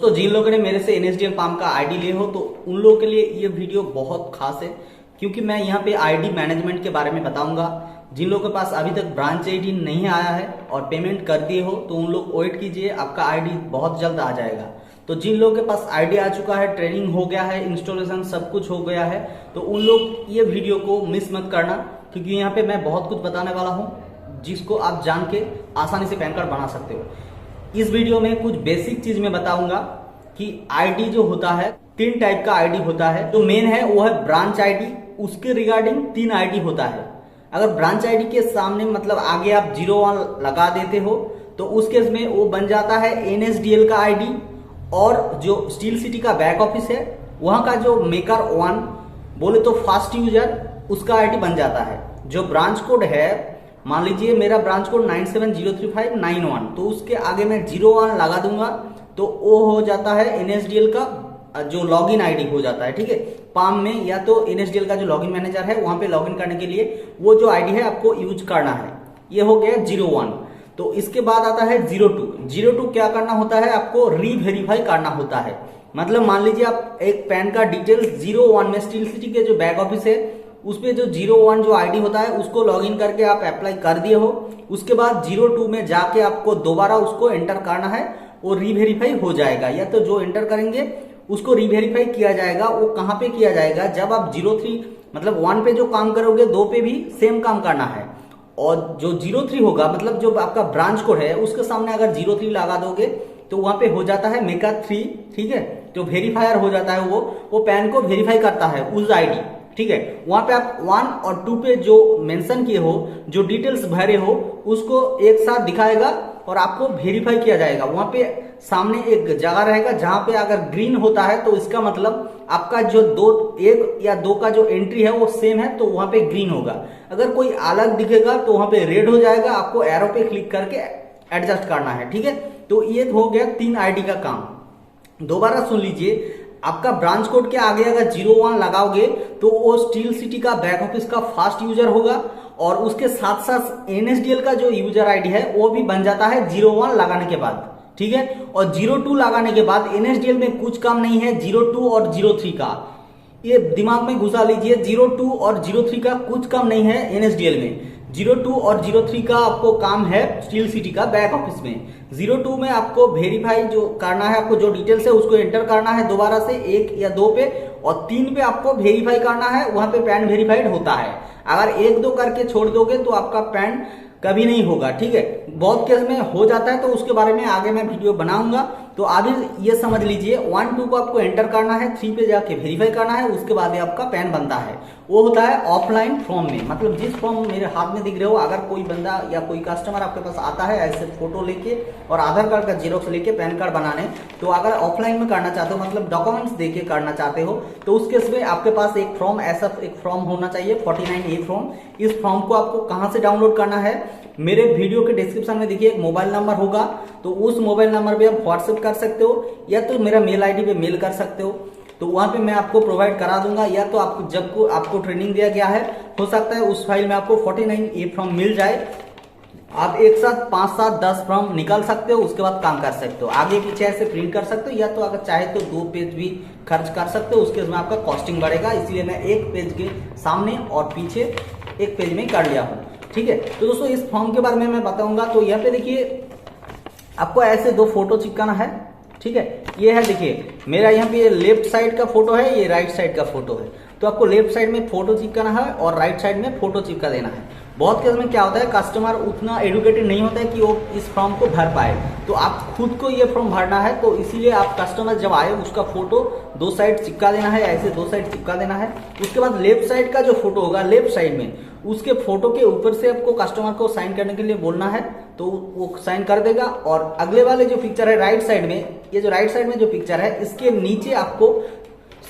दोस्तों जिन लोगों ने मेरे से NSDL पाम का आईडी लिए हो तो उन लोगों के लिए ये वीडियो बहुत खास है, क्योंकि मैं यहाँ पे आईडी मैनेजमेंट के बारे में बताऊंगा। जिन लोगों के पास अभी तक ब्रांच आईडी नहीं आया है और पेमेंट कर दिए हो तो उन लोग वेट कीजिए, आपका आईडी बहुत जल्द आ जाएगा। तो जिन लोगों के पास आईडी आ चुका है, ट्रेनिंग हो गया है, इंस्टॉलेशन सब कुछ हो गया है, तो उन लोग ये वीडियो को मिस मत करना, क्योंकि यहाँ पे मैं बहुत कुछ बताने वाला हूँ जिसको आप जान के आसानी से पैन कार्ड बना सकते हो। इस वीडियो में कुछ बेसिक चीज मैं बताऊंगा कि आईडी जो होता है 3 टाइप का आईडी होता है। जो मेन है वो है ब्रांच आईडी, उसके रिगार्डिंग 3 आईडी होता है। अगर ब्रांच आईडी के सामने मतलब आगे आप 01 लगा देते हो तो उस केस में वो बन जाता है NSDL का आईडी, और जो स्टील सिटी का बैक ऑफिस है वहां का जो मेकर 1 बोले तो फास्ट यूजर, उसका आईडी बन जाता है। जो ब्रांच कोड है, मान लीजिए मेरा ब्रांच कोड 97035991, तो उसके आगे मैं 01 लगा दूंगा तो वो हो जाता है NSDL का जो लॉगिन आईडी हो जाता है। ठीक है, पाम में या तो NSDL का जो लॉगिन मैनेजर है वहां पे लॉगिन करने के लिए वो जो आईडी है आपको यूज करना है। ये हो गया 01। तो इसके बाद आता है 02। 02 क्या करना होता है, आपको रीवेरीफाई करना होता है। मतलब मान लीजिए आप एक पैन का डिटेल्स 01 में स्टील सिटी के जो बैक ऑफिस है उस पे जो 01 जो आईडी होता है उसको लॉगिन करके आप अप्लाई कर दिए हो, उसके बाद 02 में जाके आपको दोबारा उसको एंटर करना है, वो रीवेरीफाई हो जाएगा। या तो जो एंटर करेंगे उसको रीवेरीफाई किया जाएगा। वो कहाँ पे किया जाएगा, जब आप 03 मतलब 1 पे जो काम करोगे 2 पे भी सेम काम करना है, और जो 03 होगा मतलब जो आपका ब्रांच कोड है उसके सामने अगर 03 लगा दोगे तो वहां पे हो जाता है मेका 3। ठीक है, जो वेरीफायर हो जाता है वो पैन को वेरीफाई करता है उस आईडी। ठीक है, वहां पे आप 1 और 2 पे जो मेंशन किए हो, जो डिटेल्स भरे हो, उसको एक साथ दिखाएगा और आपको वेरीफाई किया जाएगा। वहां पे सामने एक जगह रहेगा जहां पे अगर ग्रीन होता है तो इसका मतलब आपका जो 1 या 2 का जो एंट्री है वो सेम है, तो वहां पे ग्रीन होगा। अगर कोई अलग दिखेगा तो वहां पे रेड हो जाएगा, आपको एरो पे क्लिक करके एडजस्ट करना है। ठीक है, तो ये हो गया 3 आईडी का काम। दोबारा सुन लीजिए, आपका ब्रांच कोड के आगे अगर 01 लगाओगे तो वो स्टील सिटी का बैक ऑफिस का फास्ट यूजर होगा, और उसके साथ साथ NSDL का जो यूजर आईडी है वो भी बन जाता है 01 लगाने के बाद। ठीक है, और 02 लगाने के बाद NSDL में कुछ काम नहीं है 02 और 03 का, ये दिमाग में घुसा लीजिए। 02 और 03 का कुछ काम नहीं है NSDL में। 02 और 03 का आपको काम है स्टील सिटी का बैक ऑफिस में। 02 में आपको वेरीफाई जो करना है, आपको जो डिटेल्स है उसको एंटर करना है दोबारा से 1 या 2 पे, और 3 पे आपको वेरीफाई करना है, वहां पे पैन वेरीफाइड होता है। अगर 1-2 करके छोड़ दोगे तो आपका पैन कभी नहीं होगा। ठीक है, बहुत केस में हो जाता है, तो उसके बारे में आगे मैं वीडियो बनाऊंगा। तो अभी ये समझ लीजिए 1-2 को आपको एंटर करना है, 3 पे जाके वेरीफाई करना है, उसके बाद ही आपका पैन बनता है। वो होता है ऑफलाइन फॉर्म में, मतलब जिस फॉर्म मेरे हाथ में दिख रहे हो, अगर कोई बंदा या कोई कस्टमर आपके पास आता है ऐसे फोटो लेके और आधार कार्ड का जेरोक्स लेके पैन कार्ड बनाने, तो अगर ऑफलाइन में करना चाहते हो मतलब डॉक्यूमेंट्स देके करना चाहते हो, तो उस केस में आपके पास एक फॉर्म, ऐसा एक फॉर्म होना चाहिए 49A फॉर्म। इस फॉर्म को आपको कहां से डाउनलोड करना है, मेरे वीडियो के डिस्क्रिप्शन में देखिए एक मोबाइल नंबर होगा, तो उस मोबाइल नंबर पे आप व्हाट्सएप कर सकते हो, या तो मेरा मेल आईडी पे मेल कर सकते हो, तो वहां पे मैं आपको प्रोवाइड करा दूंगा। या तो आपको जब को आपको ट्रेनिंग दिया गया है, हो सकता है उस फाइल में आपको 49A फॉर्म मिल जाए, आप एक साथ 5, 7, 10 फॉर्म निकाल सकते हो, उसके बाद काम कर सकते हो। आगे पीछे ऐसे प्रिंट कर सकते हो, या तो अगर चाहे तो 2 पेज भी खर्च कर सकते हो, उसके बाद आपका कॉस्टिंग बढ़ेगा। इसलिए मैं एक पेज के सामने और पीछे एक पेज में कर लिया हूँ। ठीक है, तो दोस्तों इस फॉर्म के बारे में मैं बताऊंगा। तो यहाँ पे देखिए आपको ऐसे 2 फोटो चिपकाना है। ठीक है, ये है देखिए मेरा यहाँ पे लेफ्ट साइड का फोटो है, ये राइट साइड का फोटो है, तो आपको लेफ्ट साइड में फोटो चिपकाना है और राइट साइड में फोटो चिपका देना है। बहुत केस में क्या होता है, कस्टमर उतना एडुकेटेड नहीं होता है कि वो इस फॉर्म को भर पाए, तो आप खुद को ये फॉर्म भरना है। तो इसीलिए आप कस्टमर जब आए उसका फोटो 2 साइड चिपका देना है, ऐसे 2 साइड चिपका देना है। उसके बाद लेफ्ट साइड का जो फोटो होगा लेफ्ट साइड में, उसके फोटो के ऊपर से आपको कस्टमर को साइन करने के लिए बोलना है, तो वो साइन कर देगा। और अगले वाले जो पिक्चर है राइट साइड में, ये जो राइट साइड में जो पिक्चर है इसके नीचे आपको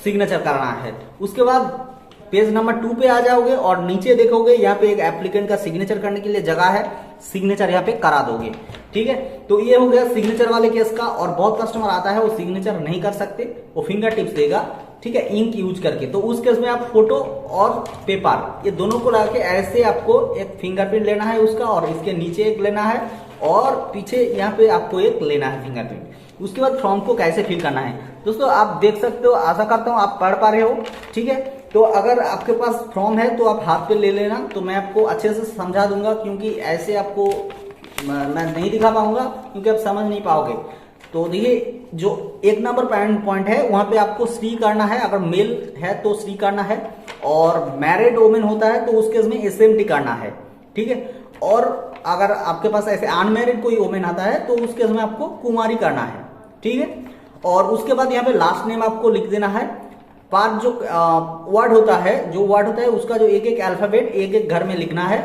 सिग्नेचर करना है। उसके बाद पेज नंबर 2 पे आ जाओगे और नीचे देखोगे यहाँ पे एक एप्लीकेंट का सिग्नेचर करने के लिए जगह है, सिग्नेचर यहाँ पे करा दोगे। ठीक है, तो ये हो गया सिग्नेचर वाले केस का। और बहुत कस्टमर आता है वो सिग्नेचर नहीं कर सकते, वो फिंगर टिप्स देगा, ठीक है, इंक यूज करके। तो उस केस में आप फोटो और पेपर ये दोनों को लगा के ऐसे आपको एक फिंगरप्रिंट लेना है उसका, और इसके नीचे एक लेना है, और पीछे यहाँ पे आपको एक लेना है फिंगरप्रिंट। उसके बाद फॉर्म को कैसे फिल करना है दोस्तों आप देख सकते हो, आशा करता हूँ आप पढ़ पा रहे हो। ठीक है, तो अगर आपके पास फॉर्म है तो आप हाथ पे ले लेना, तो मैं आपको अच्छे से समझा दूंगा, क्योंकि ऐसे आपको मैं नहीं दिखा पाऊंगा क्योंकि आप समझ नहीं पाओगे। तो देखिए जो 1 नंबर पॉइंट है वहां पे आपको श्री करना है, अगर मेल है तो श्री करना है, और मैरिड वोमेन होता है तो उस केस में SMT करना है। ठीक है, और अगर आपके पास ऐसे अनमैरिड कोई वोमेन आता है तो उस केस में आपको कुमारी करना है। ठीक है, और उसके बाद यहाँ पे लास्ट नेम आपको लिख देना है। पांच जो वर्ड होता है उसका जो एक एक अल्फाबेट एक एक घर में लिखना है,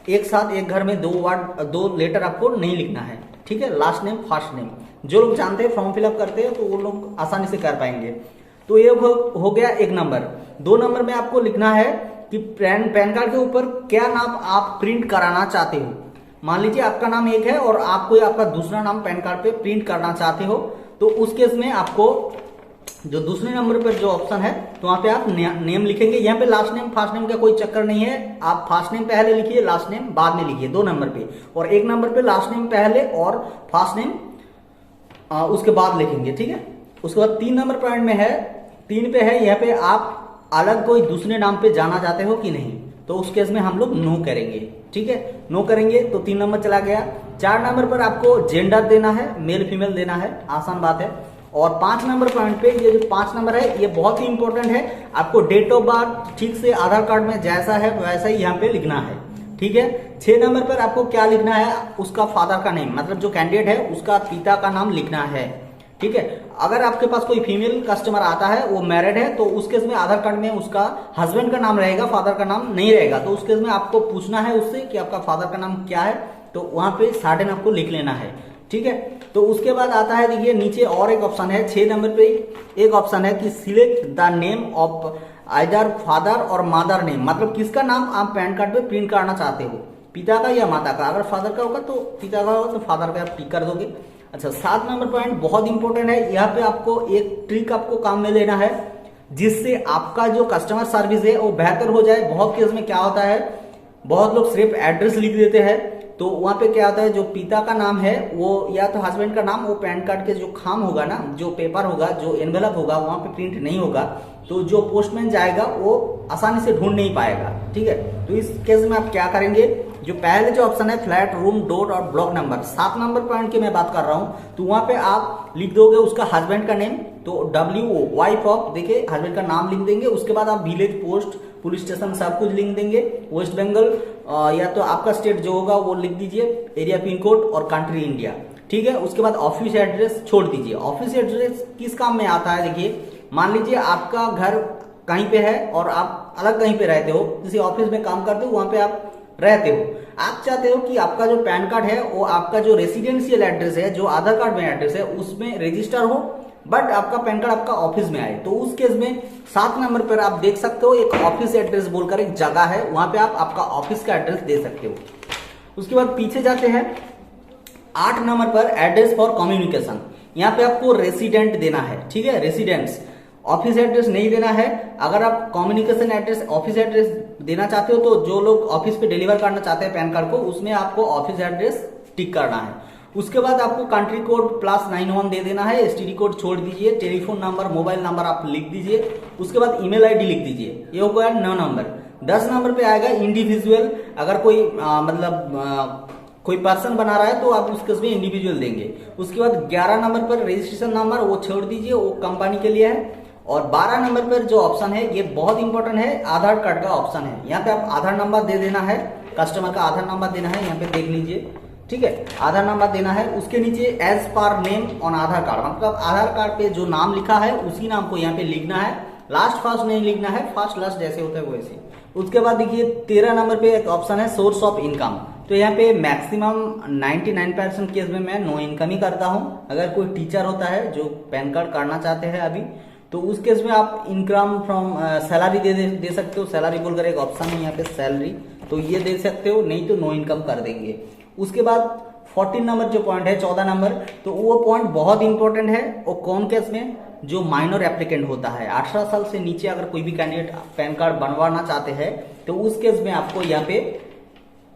एक साथ एक घर में 2 लेटर आपको नहीं लिखना है। ठीक है, लास्ट नेम फर्स्ट नेम, जो लोग जानते हैं फॉर्म फिलअप करते हैं तो वो लोग आसानी से कर पाएंगे। तो ये हो गया 1 नंबर। 2 नंबर में आपको लिखना है कि पैन कार्ड के ऊपर क्या नाम आप प्रिंट कराना चाहते हो। मान लीजिए आपका नाम एक है और आप कोई आपका दूसरा नाम पैन कार्ड पे प्रिंट करना चाहते हो, तो उस केस में आपको जो दूसरे नंबर पर जो ऑप्शन है तो वहां पे आप नेम लिखेंगे। यहाँ पे लास्ट नेम फर्स्ट नेम का कोई चक्कर नहीं है, आप फर्स्ट नेम पहले लिखिए, लास्ट नेम बाद में लिखिए 2 नंबर पे, और 1 नंबर पे लास्ट नेम पहले और फर्स्ट नेम उसके बाद लिखेंगे। ठीक है, उसके बाद 3 नंबर पॉइंट में है, 3 पे है, यहाँ पे आप अलग कोई दूसरे नाम पे जाना चाहते हो कि नहीं, तो उस केस में हम लोग नो करेंगे। ठीक है, नो करेंगे तो 3 नंबर चला गया। 4 नंबर पर आपको जेंडर देना है, मेल फीमेल देना है, आसान बात है। और 5 नंबर पॉइंट पे ये जो 5 नंबर है ये बहुत ही इंपॉर्टेंट है, आपको डेट ऑफ बर्थ ठीक से आधार कार्ड में जैसा है वैसा ही यहाँ पे लिखना है। ठीक है, 6 नंबर पर आपको क्या लिखना है, उसका फादर का नेम, मतलब जो कैंडिडेट है उसका पिता का नाम लिखना है। ठीक है, अगर आपके पास कोई फीमेल कस्टमर आता है वो मैरिड है तो उस केस में आधार कार्ड में उसका हस्बैंड का नाम रहेगा, फादर का नाम नहीं रहेगा, तो उस केस में आपको पूछना है उससे कि आपका फादर का नाम क्या है, तो वहां पे सर्टेन आपको लिख लेना है। ठीक है, तो उसके बाद आता है, देखिए नीचे और एक ऑप्शन है 6 नंबर पे एक ऑप्शन है कि select the name of either father और मदर नेम, मतलब किसका नाम आप पैन कार्ड पे प्रिंट करना चाहते हो, पिता का या माता का। अगर फादर का होगा तो पिता का होगा तो फादर का आप टिक कर दोगे। अच्छा, 7 नंबर पॉइंट बहुत इंपॉर्टेंट है, यहाँ पे आपको एक ट्रिक आपको काम में लेना है जिससे आपका जो कस्टमर सर्विस है वो बेहतर हो जाए। बहुत केस में क्या होता है, बहुत लोग सिर्फ एड्रेस लिख देते हैं, तो वहां पे क्या होता है जो पिता का नाम है वो या तो हस्बैंड का नाम, वो पैन कार्ड के जो खाम होगा ना, जो पेपर होगा, जो एनवेलप होगा वहां पे प्रिंट नहीं होगा, तो जो पोस्टमैन जाएगा वो आसानी से ढूंढ नहीं पाएगा। ठीक है, तो इस केस में आप क्या करेंगे, जो पहले जो ऑप्शन है फ्लैट, रूम, डोर और ब्लॉक नंबर, 7 नंबर पॉइंट की मैं बात कर रहा हूं, तो वहां पे आप लिख दोगे उसका हस्बैंड का नेम, तो WO वाइफ ऑफ, देखिए हस्बैंड का नाम लिख देंगे। उसके बाद आप विलेज, पोस्ट, पुलिस स्टेशन सब कुछ लिख देंगे, वेस्ट बंगाल या तो आपका स्टेट जो होगा वो लिख दीजिए, एरिया पिन कोड और कंट्री इंडिया। ठीक है, उसके बाद ऑफिस एड्रेस छोड़ दीजिए। ऑफिस एड्रेस किस काम में आता है, देखिए मान लीजिए आपका घर कहीं पे है और आप अलग कहीं पे रहते हो, किसी ऑफिस में काम करते हो, वहां पे आप रहते हो, आप चाहते हो कि आपका जो पैन कार्ड है वो आपका जो रेसिडेंशियल एड्रेस है, जो आधार कार्ड में एड्रेस है उसमें रजिस्टर हो, बट आपका पैन कार्ड आपका ऑफिस में आए, तो उस केस में 7 नंबर पर आप देख सकते हो एक ऑफिस एड्रेस बोलकर एक जगह है, वहां पे आप आपका ऑफिस का एड्रेस दे सकते हो। उसके बाद पीछे जाते हैं 8 नंबर पर एड्रेस फॉर कम्युनिकेशन, यहाँ पे आपको रेसिडेंट देना है। ठीक है, रेसिडेंस, ऑफिस एड्रेस नहीं देना है। अगर आप कम्युनिकेशन एड्रेस, ऑफिस एड्रेस देना चाहते हो तो जो लोग ऑफिस पे डिलीवर करना चाहते हैं पैन कार्ड को, उसमें आपको ऑफिस एड्रेस टिक करना है। उसके बाद आपको कंट्री कोड +91 दे देना है, STD कोड छोड़ दीजिए, टेलीफोन नंबर, मोबाइल नंबर आप लिख दीजिए, उसके बाद ईमेल ID लिख दीजिए। ये हो गया 9 नंबर। 10 नंबर पे आएगा इंडिविजुअल, अगर कोई कोई पर्सन बना रहा है तो आप उसके उसमें इंडिविजुअल देंगे। उसके बाद 11 नंबर पर रजिस्ट्रेशन नंबर वो छोड़ दीजिए, वो कंपनी के लिए है। और 12 नंबर पर जो ऑप्शन है ये बहुत इंपॉर्टेंट है, आधार कार्ड का ऑप्शन है, यहाँ पे आप आधार नंबर दे देना है, कस्टमर का आधार नंबर देना है, यहाँ पे देख लीजिए। ठीक है, आधार नंबर देना है। उसके नीचे as per name on Aadhaar card, मतलब आधार कार्ड पे जो नाम लिखा है उसी नाम को यहाँ पे लिखना है, लास्ट फर्स्ट नहीं लिखना है, फर्स्ट लास्ट जैसे होता है वैसे। उसके बाद देखिए 13 नंबर पे एक ऑप्शन है सोर्स ऑफ इनकम, तो यहाँ पे मैक्सिमम 99% केस में मैं नो इनकम ही करता हूँ। अगर कोई टीचर होता है जो पैन कार्ड करना चाहते हैं अभी, तो उस केस में आप इनकम फ्रॉम सैलरी दे सकते हो, सैलरी बोलकर एक ऑप्शन है यहाँ पे सैलरी, तो ये दे सकते हो, नहीं तो नो इनकम कर देंगे। उसके बाद 14 नंबर जो पॉइंट है, 14 नंबर, तो वो पॉइंट बहुत इंपॉर्टेंट है। और कौन केस में, जो माइनर एप्लीकेंट होता है, 18 साल से नीचे अगर कोई भी कैंडिडेट पैन कार्ड बनवाना चाहते हैं तो उस केस में आपको यहाँ पे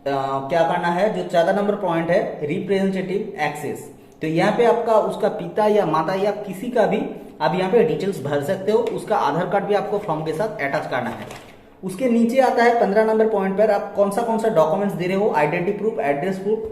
क्या करना है, जो 14 नंबर पॉइंट है रिप्रेजेंटेटिव एक्सेस, तो यहाँ पे आपका उसका पिता या माता या किसी का भी आप यहाँ पे डिटेल्स भर सकते हो। उसका आधार कार्ड भी आपको फॉर्म के साथ अटैच करना है। उसके नीचे आता है 15 नंबर पॉइंट पर आप कौन सा डॉक्यूमेंट्स दे रहे हो, आइडेंटिटी प्रूफ, एड्रेस प्रूफ,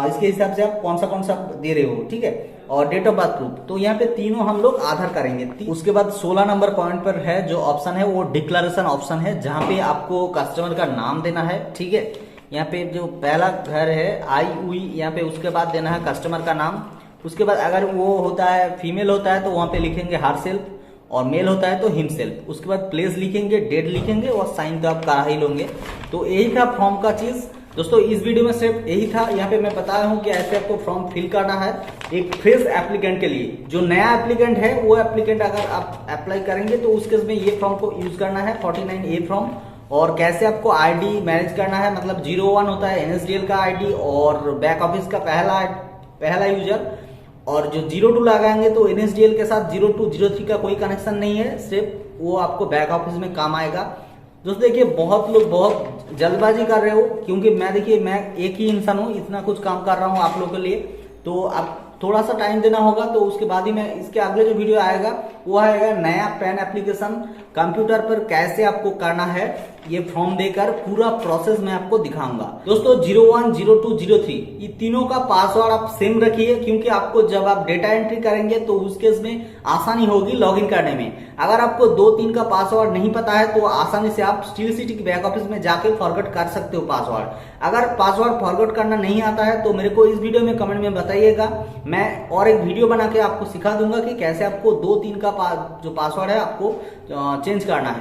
इसके हिसाब से आप कौन सा दे रहे हो, ठीक है, और डेट ऑफ बर्थ प्रूफ। तो यहाँ पे तीनों हम लोग आधार करेंगे। उसके बाद 16 नंबर पॉइंट पर है जो ऑप्शन है वो डिक्लेरेशन ऑप्शन है, जहाँ पे आपको कस्टमर का नाम देना है, ठीक है। यहाँ पे जो पहला घर है आई उई, यहाँ पे उसके बाद देना है कस्टमर का नाम। उसके बाद अगर वो होता है फीमेल होता है तो वहाँ पे लिखेंगे हर सेल्फ, और मेल होता है तो हिमसेल्फ। उसके बाद प्लेस लिखेंगे, डेट लिखेंगे और साइन तो आप करा ही लोगे। तो यही था फॉर्म का चीज दोस्तों। इस वीडियो में सिर्फ यही था। यहाँ पे मैं बताया हूँ कि ऐसे आपको फॉर्म फिल करना है एक फ्रेश एप्लीकेंट के लिए। जो नया एप्लीकेंट है वो एप्लीकेंट अगर आप अप्लाई करेंगे तो उस केस में ये फॉर्म को यूज करना है, 49A फॉर्म। और कैसे आपको आईडी मैनेज करना है, मतलब 01 होता है NSDL का आईडी और बैक ऑफिस का पहला यूजर, और जो 02 लगाएंगे तो NSDL के साथ 02 03 का कोई कनेक्शन नहीं है, सिर्फ वो आपको बैक ऑफिस में काम आएगा। दोस्तों देखिए बहुत लोग बहुत जल्दबाजी कर रहे हो, क्योंकि मैं एक ही इंसान हूँ, इतना कुछ काम कर रहा हूँ आप लोगों के लिए, तो आप थोड़ा सा टाइम देना होगा। तो उसके बाद ही मैं इसके अगले जो वीडियो आएगा वो आएगा नया पैन एप्लीकेशन कंप्यूटर पर कैसे आपको करना है, ये फॉर्म देकर पूरा प्रोसेस मैं आपको दिखाऊंगा। दोस्तों 01, 02, 03 ये तीनों का पासवर्ड आप सेम रखिए, क्योंकि आपको जब आप डेटा एंट्री करेंगे तो उस केस में आसानी होगी लॉगिन करने में। अगर आपको 2-3 का पासवर्ड नहीं पता है तो आसानी से आप स्टील सिटी के बैक ऑफिस में जाके फॉरगेट कर सकते हो पासवर्ड। अगर पासवर्ड फॉरगेट करना नहीं आता है तो मेरे को इस वीडियो में कमेंट में बताइएगा, मैं और एक वीडियो बना के आपको सिखा दूंगा कि कैसे आपको 2-3 का जो पासवर्ड है आपको चेंज करना है।